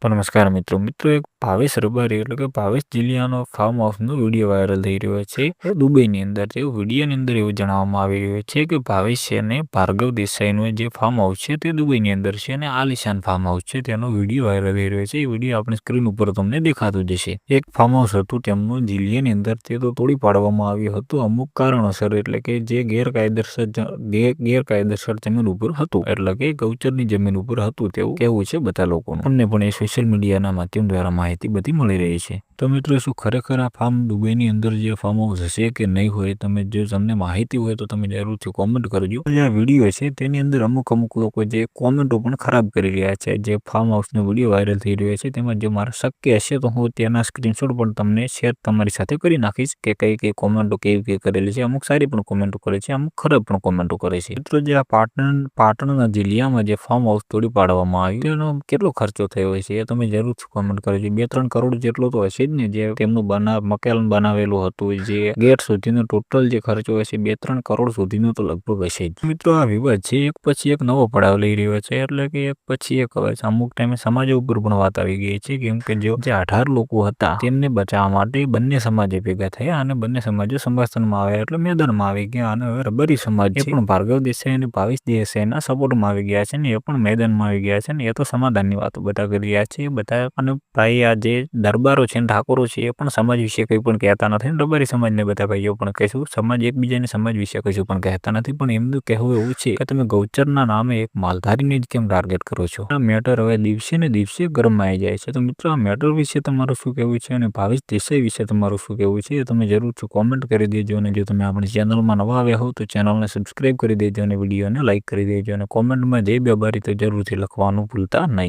તો નમસ્કાર મિત્રો એક ભાવેશ રબારી એટલે કે ભાવેશ જિલ્લાનો ફાર્મ હાઉસનો વિડીયો વાયરલ થઈ રહ્યો છે એ દુબઈની અંદર છે. વિડીયોની અંદર એવું જણાવવામાં આવી રહ્યું છે કે ભાવેશ અને ભાર્ગવ દેસાઈનું જે ફાર્મ હાઉસ છે તે દુબઈની અંદર છે અને આલિશાન ફાર્મ હાઉસ છે તેનો વિડીયો વાયરલ થઈ રહ્યો છે. એ વિડીયો આપણી સ્ક્રીન ઉપર તમને દેખાતું જશે. એક ફાર્મ હાઉસ હતું તેમનું જિલ્લાની અંદર તે તો તોડી પાડવામાં આવ્યું હતું અમુક કારણોસર, એટલે કે જે ગેરકાયદેસર જમીન ઉપર હતું, એટલે કે ગૌચરની જમીન ઉપર હતું તેવું કહેવું છે બધા લોકોનું. અમને પણ એ સોશિયલ મીડિયાના માધ્યમ દ્વારા માહિતી બધી મળી રહી છે. તો મિત્રો, શું ખરેખર આ ફાર્મ દુબઈની અંદર જે ફાર્મ હાઉસ હશે કે નહીં હોય, જો તમને માહિતી હોય તો તમે જરૂરથી કોમેન્ટ કરજો. જે આ વિડીયો છે તેની અંદર અમુક લોકો જે કોમેન્ટો પણ ખરાબ કરી રહ્યા છે. જે ફાર્મ હાઉસનો વિડીયો વાયરલ થઈ રહ્યો છે તેમાં જો મારે શક્ય હશે તો હું તેના સ્ક્રીનશોટ પણ તમને શેર તમારી સાથે કરી નાખીશ કે કઈ કોમેન્ટો કેવી કરેલી છે. અમુક સારી પણ કોમેન્ટો કરે છે, અમુક ખરાબ પણ કોમેન્ટો કરે છે. મિત્રો, જે આ પાટણના જિલ્લામાં જે ફાર્મ હાઉસ તોડી પાડવામાં આવ્યું તેનો કેટલો ખર્ચો થયો છે એ તમે જરૂરથી કોમેન્ટ કરજો. 2-3 કરોડ જેટલો તો હશે જ ને. જે તેમનું મકાન બનાવેલું હતું, જે ગેટ સુધીનો ટોટલ જે ખર્ચો હશે 2-3 કરોડ સુધીનો તો લગભગ હશે જ. મિત્રો, આ વિવાદ છે એક પછી એક નવો પડાવ લઈ રહ્યો છે, એટલે કે એક પછી એક હવે અમુક ટાઈમે સમાજો ઉપર પણ વાત આવી ગઈ છે. કેમ કે જે 18 લોકો હતા તેમને બચાવવા માટે બંને સમાજે ભેગા થયા અને બંને સમાજો સમર્થનમાં આવ્યા, એટલે મેદાનમાં આવી ગયા. અને હવે રબારી સમાજ એ પણ ભાર્ગવ દેસાઈ અને ભાવેશ દેસાઈના સપોર્ટમાં આવી ગયા છે ને એ પણ મેદાનમાં આવી ગયા છે ને એ તો સમાધાનની વાતો બધા કરી રહ્યા છે બધા. અને ભાઈ, આ જે દરબારો છે ઠાકોરો છે એ પણ સમાજ વિશે કંઈ પણ કહેતા નથી. રબારી સમાજને બધા ભાઈઓ પણ કહીશું, સમાજ એકબીજાને સમાજ વિશે કશું પણ કહેતા નથી. પણ એમનું કહેવું એવું છે કે તમે ગૌચરના નામે એક માલધારીને જ કેમ ટાર્ગેટ કરો છો. આ મેટર હવે દિવસે ને દિવસે ગરમાઈ જાય છે. તો મિત્રો, આ મેટર વિશે તમારું શું કહેવું છે અને ભાવેશ દેસાઈ વિશે તમારું શું કહેવું છે એ તમે જરૂરથી કોમેન્ટ કરી દેજો. અને જો તમે આપણી ચેનલમાં નવા આવ્યા હો તો ચેનલને સબસ્ક્રાઈબ કરી દેજો અને વિડીયોને લાઈક કરી દેજો અને કોમેન્ટમાં જય બાબારી તો જરૂરથી લખવાનું ભૂલતા નહીં.